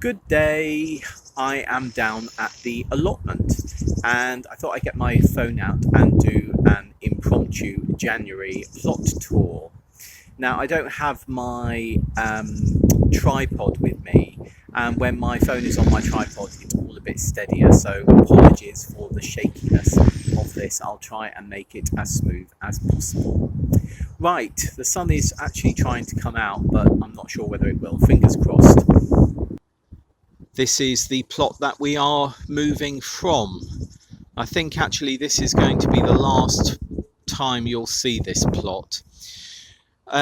Good day. I am down at the allotment and I thought I'd get my phone out and do an impromptu January plot tour. Now I don't have my tripod with me, and when my phone is on my tripod it's all a bit steadier, so apologies for the shakiness of this. I'll try and make it as smooth as possible. Right, the sun is actually trying to come out, but I'm not sure whether it will. Fingers crossed. This is the plot that we are moving from. I think actually this is going to be the last time you'll see this plot.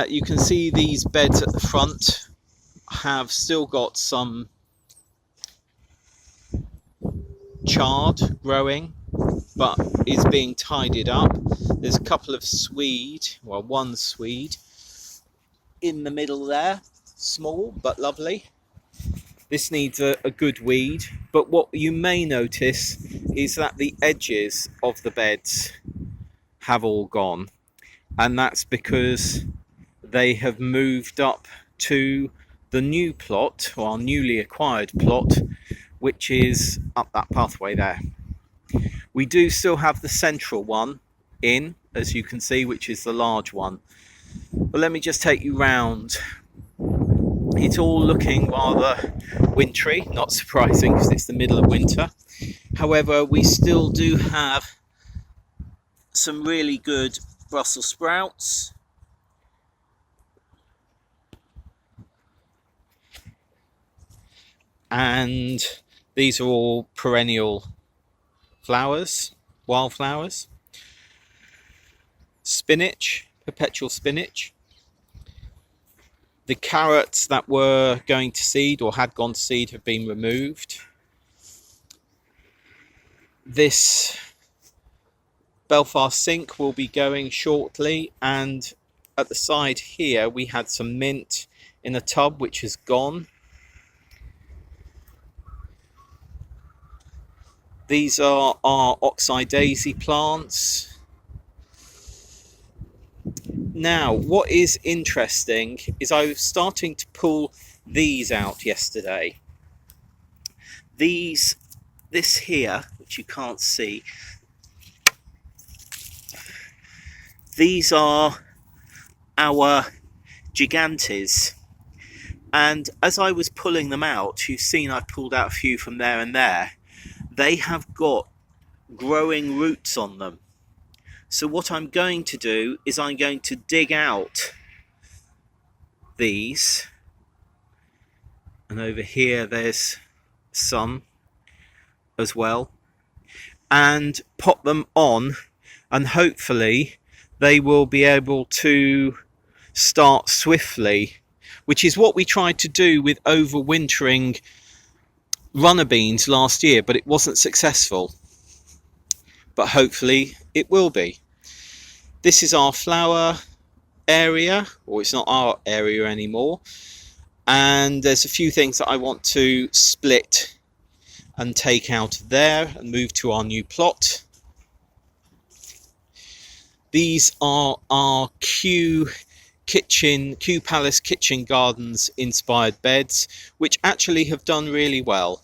You can see these beds at the front have still got some chard growing, but is being tidied up. There's a couple of swede, well, one swede in the middle there, small but lovely. This needs a good weed, but what you may notice is that the edges of the beds have all gone, and that's because they have moved up to the new plot, or our newly acquired plot, which is up that pathway there. We do still have the central one in, as you can see, which is the large one. But let me just take you round. It's all looking rather wintry, not surprising because it's the middle of winter. However, we still do have some really good Brussels sprouts. And these are all perennial flowers, wildflowers. Spinach, perpetual spinach. The carrots that were going to seed or had gone to seed have been removed. This Belfast sink will be going shortly, and at the side here we had some mint in a tub which is gone. These are our oxeye daisy plants. Now, what is interesting is I was starting to pull these out yesterday. This here, which you can't see, these are our gigantes. And as I was pulling them out, you've seen I pulled out a few from there and there. They have got growing roots on them. So what I'm going to do is I'm going to dig out these, and over here there's some as well, and pop them on, and hopefully they will be able to start swiftly, which is what we tried to do with overwintering runner beans last year, but it wasn't successful. But hopefully it will be. This is our flower area, or it's not our area anymore, and there's a few things that I want to split and take out of there and move to our new plot. These are our Kew Palace Kitchen Gardens inspired beds, which actually have done really well.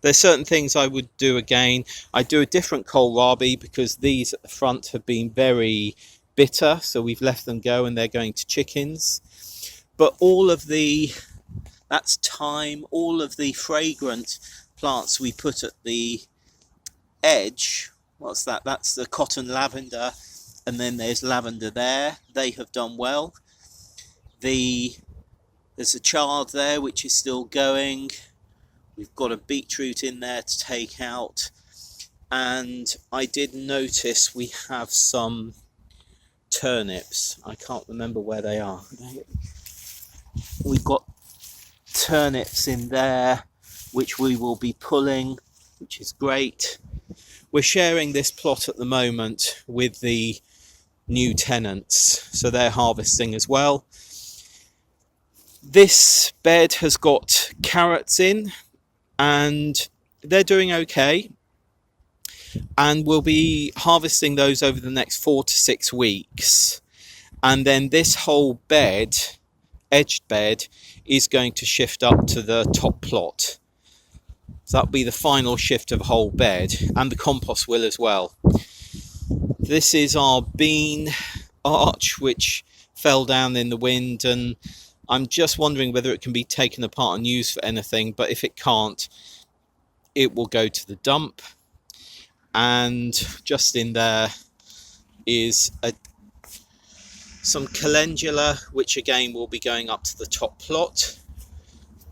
There's certain things I would do again. I do a different kohlrabi because these at the front have been very bitter, so we've left them go and they're going to chickens. But all of that's thyme, all of the fragrant plants we put at the edge, what's that? That's the cotton lavender, and then there's lavender there. They have done well. There's a chard there which is still going. We've got a beetroot in there to take out, and I did notice we have some turnips. I can't remember where they are. We've got turnips in there which we will be pulling, which is great. We're sharing this plot at the moment with the new tenants, so they're harvesting as well. This bed has got carrots in, and they're doing okay, and we'll be harvesting those over the next 4 to 6 weeks. And then this whole bed edged bed is going to shift up to the top plot. So that'll be the final shift of whole bed, and the compost will as well. This is our bean arch, which fell down in the wind, and I'm just wondering whether it can be taken apart and used for anything, but if it can't, it will go to the dump. And just in there is some calendula, which again will be going up to the top plot,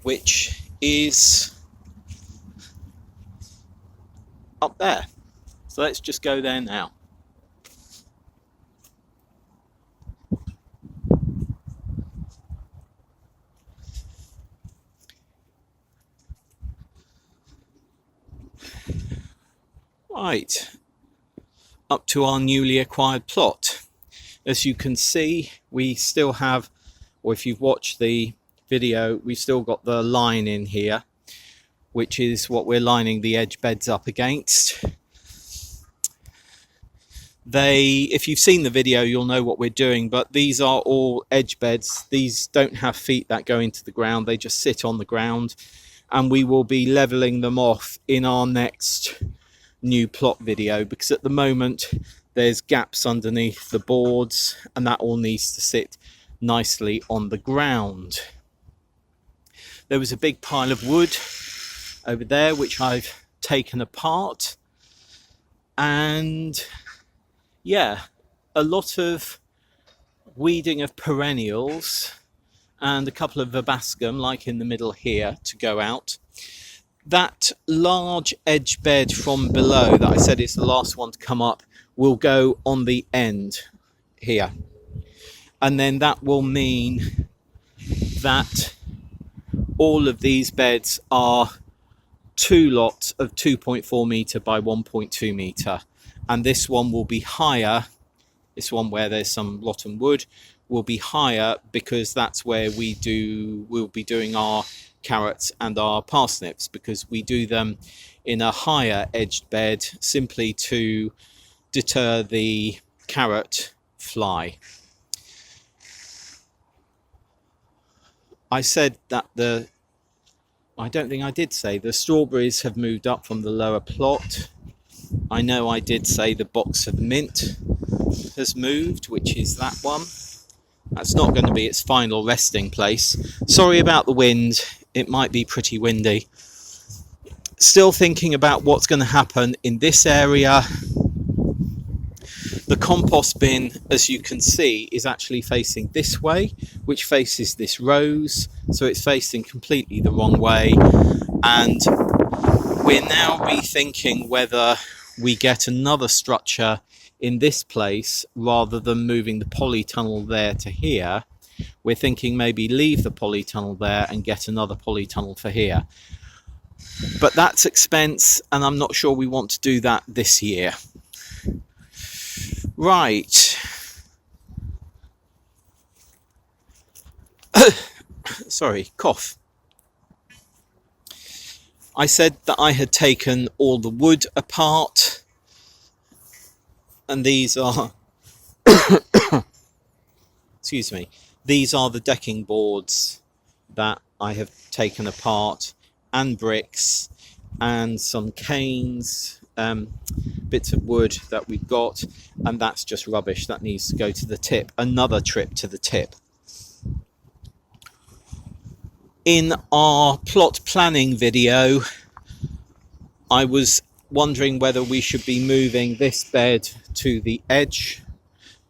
which is up there. So let's just go there now. Right, up to our newly acquired plot. As you can see, we still have, or if you've watched the video, we've still got the line in here, which is what we're lining the edge beds up against. If you've seen the video, you'll know what we're doing, but these are all edge beds. These don't have feet that go into the ground, they just sit on the ground, and we will be leveling them off in our next new plot video, because at the moment there's gaps underneath the boards and that all needs to sit nicely on the ground. There was a big pile of wood over there which I've taken apart, and yeah, a lot of weeding of perennials and a couple of verbascum like in the middle here to go out. That large edge bed from below that I said is the last one to come up will go on the end here, and then that will mean that all of these beds are 2 lots of 2.4 metre by 1.2 metre, and this one will be higher. This one where there's some rotten wood will be higher because that's where we'll be doing our carrots and our parsnips, because we do them in a higher edged bed simply to deter the carrot fly. I said that I don't think I did say the strawberries have moved up from the lower plot. I know I did say the box of mint has moved, which is that one. That's not going to be its final resting place. Sorry about the wind, it might be pretty windy. Still thinking about what's going to happen in this area. The compost bin, as you can see, is actually facing this way, which faces this rose, so it's facing completely the wrong way. And we're now rethinking whether we get another structure in this place rather than moving the polytunnel there to here. We're thinking maybe leave the polytunnel there and get another polytunnel for here. But that's expense, and I'm not sure we want to do that this year. Right. Sorry, cough. I said that I had taken all the wood apart, and these are excuse me, these are the decking boards that I have taken apart, and bricks and some canes, bits of wood that we've got, and that's just rubbish that needs to go to the tip. Another trip to the tip. In our plot planning video, I was wondering whether we should be moving this bed to the edge,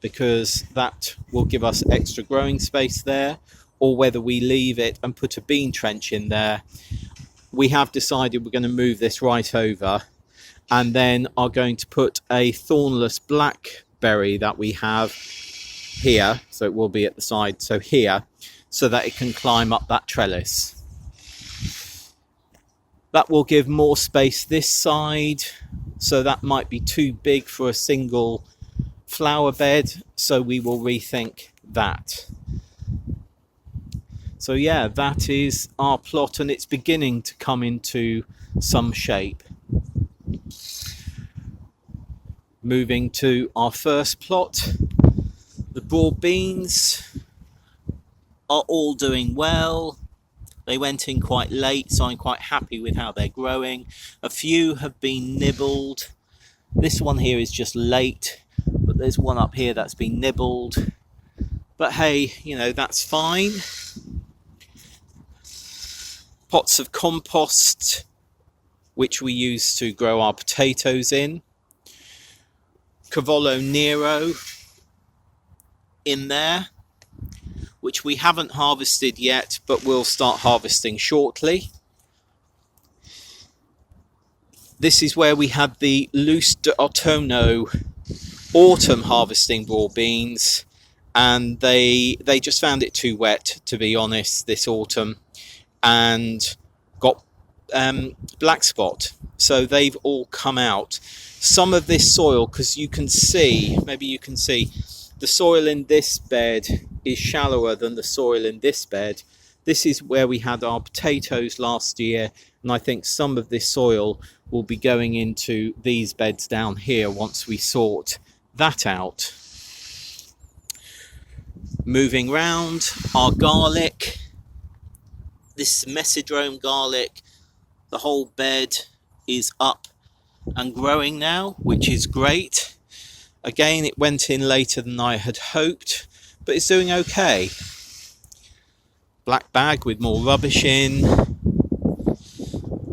because that will give us extra growing space there, or whether we leave it and put a bean trench in there. We have decided we're going to move this right over, and then are going to put a thornless blackberry that we have here, so it will be at the side, so here, so that it can climb up that trellis. That will give more space this side, so that might be too big for a single flower bed, so we will rethink that. So yeah, that is our plot, and it's beginning to come into some shape. Moving to our first plot, the broad beans. are all doing well. They went in quite late, so I'm quite happy with how they're growing. A few have been nibbled. This one here is just late, but there's one up here that's been nibbled. But hey, you know, that's fine. Pots of compost, which we use to grow our potatoes in. Cavallo Nero in there, which we haven't harvested yet, but we'll start harvesting shortly. This is where we had the Luz de Otoño autumn harvesting raw beans, and they just found it too wet, to be honest, this autumn, and got black spot. So they've all come out. Some of this soil, because you can see, maybe you can see, the soil in this bed is shallower than the soil in this bed. This is where we had our potatoes last year, and I think some of this soil will be going into these beds down here once we sort that out. Moving round, our garlic. This messidrome garlic, the whole bed is up and growing now, which is great. Again, it went in later than I had hoped, but it's doing okay. Black bag with more rubbish in.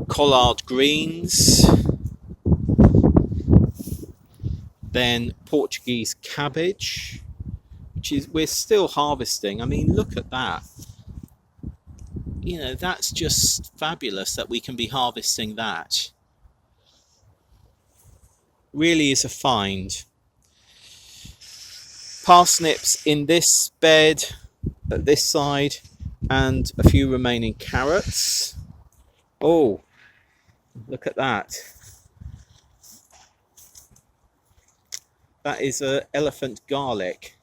Collard greens. Then Portuguese cabbage, which is, we're still harvesting. I mean, look at that. You know, that's just fabulous that we can be harvesting that. Really is a find. Parsnips in this bed, at this side, and a few remaining carrots. Oh, look at that. That is an elephant garlic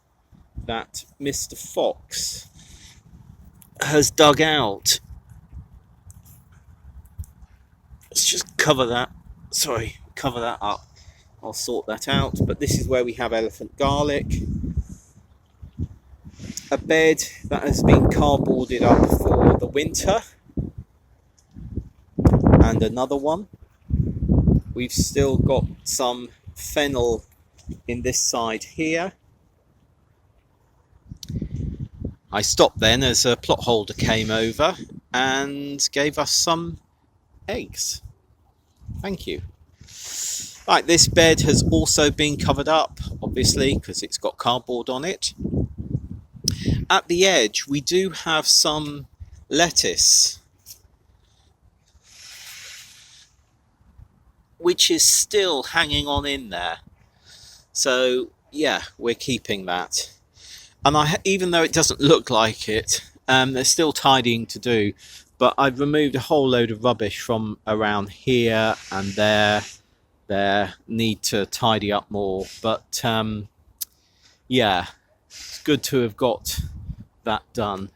that Mr. Fox has dug out. Let's just cover that. Sorry, cover that up. I'll sort that out. But this is where we have elephant garlic. A bed that has been cardboarded up for the winter. And another one. We've still got some fennel in this side here. I stopped then as a plot holder came over and gave us some eggs. Thank you. Right, this bed has also been covered up, obviously, because it's got cardboard on it. At the edge, we do have some lettuce, which is still hanging on in there. So, yeah, we're keeping that. And even though it doesn't look like it, there's still tidying to do. But I've removed a whole load of rubbish from around here and there. Need to tidy up more. But, yeah, it's good to have got that done.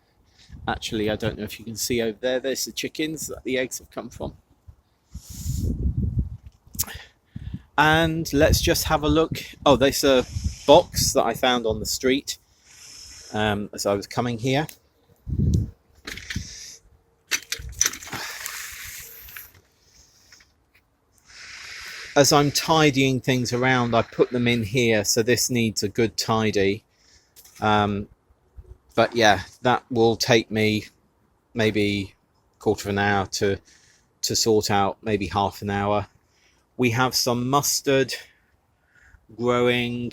Actually, I don't know if you can see over there. There's the chickens that the eggs have come from. And let's just have a look. Oh, there's a box that I found on the street as I was coming here. As I'm tidying things around, I put them in here, so this needs a good tidy. But yeah, that will take me maybe a quarter of an hour to sort out, maybe half an hour. We have some mustard growing,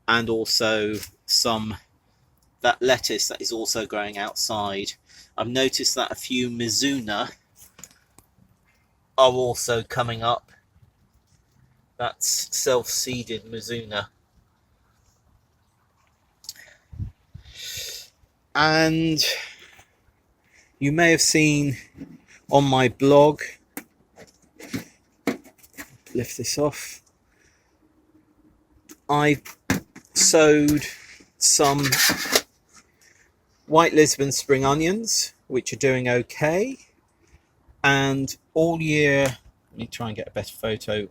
and also that lettuce that is also growing outside. I've noticed that a few mizuna are also coming up. That's self-seeded mizuna. And you may have seen on my blog, lift this off, I sowed some white Lisbon spring onions, which are doing okay. And all year, let me try and get a better photo,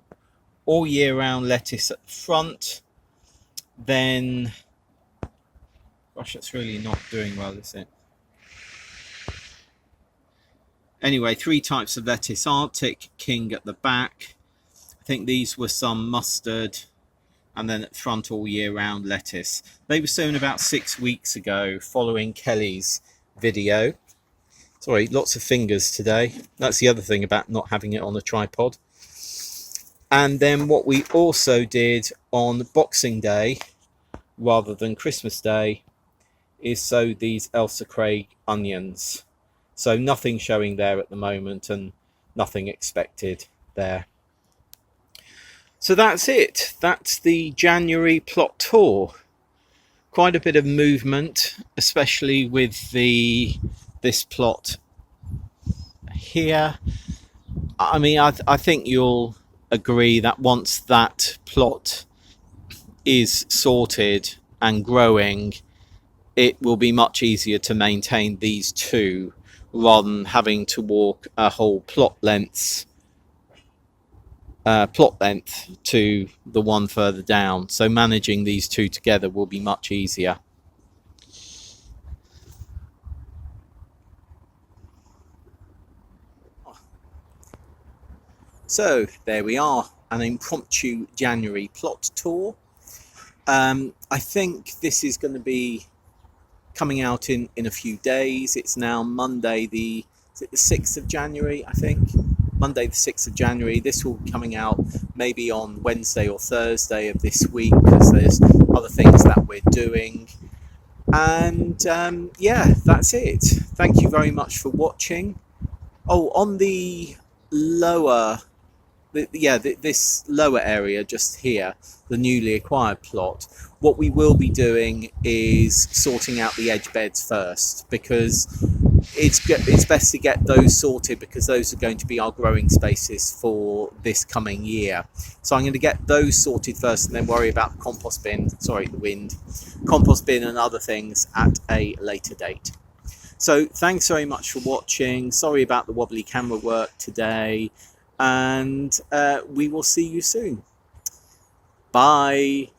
all year round lettuce at the front. Then Gosh, that's really not doing well, is it? Anyway, 3 types of lettuce. Arctic King at the back. I think these were some mustard, and then at the front all year round lettuce. They were sown about 6 weeks ago following Kelly's video. Sorry, lots of fingers today. That's the other thing about not having it on a tripod. And then what we also did on Boxing Day, rather than Christmas Day, is sow these Elsa Craig onions. So nothing showing there at the moment and nothing expected there. So that's it. That's the January plot tour. Quite a bit of movement, especially with this plot here. I mean, I think you'll agree that once that plot is sorted and growing, it will be much easier to maintain these two rather than having to walk a whole plot length to the one further down. So managing these two together will be much easier. So there we are, an impromptu January plot tour. I think this is going to be coming out in a few days. It's now Monday the 6th of January, I think. Monday the 6th of January. This will be coming out maybe on Wednesday or Thursday of this week, because there's other things that we're doing. And yeah, that's it. Thank you very much for watching. Oh, on the lower, this lower area just here, the newly acquired plot, what we will be doing is sorting out the edge beds first, because it's best to get those sorted, because those are going to be our growing spaces for this coming year. So I'm going to get those sorted first and then worry about the compost bin, compost bin and other things at a later date. So thanks very much for watching. Sorry about the wobbly camera work today, and we will see you soon. Bye.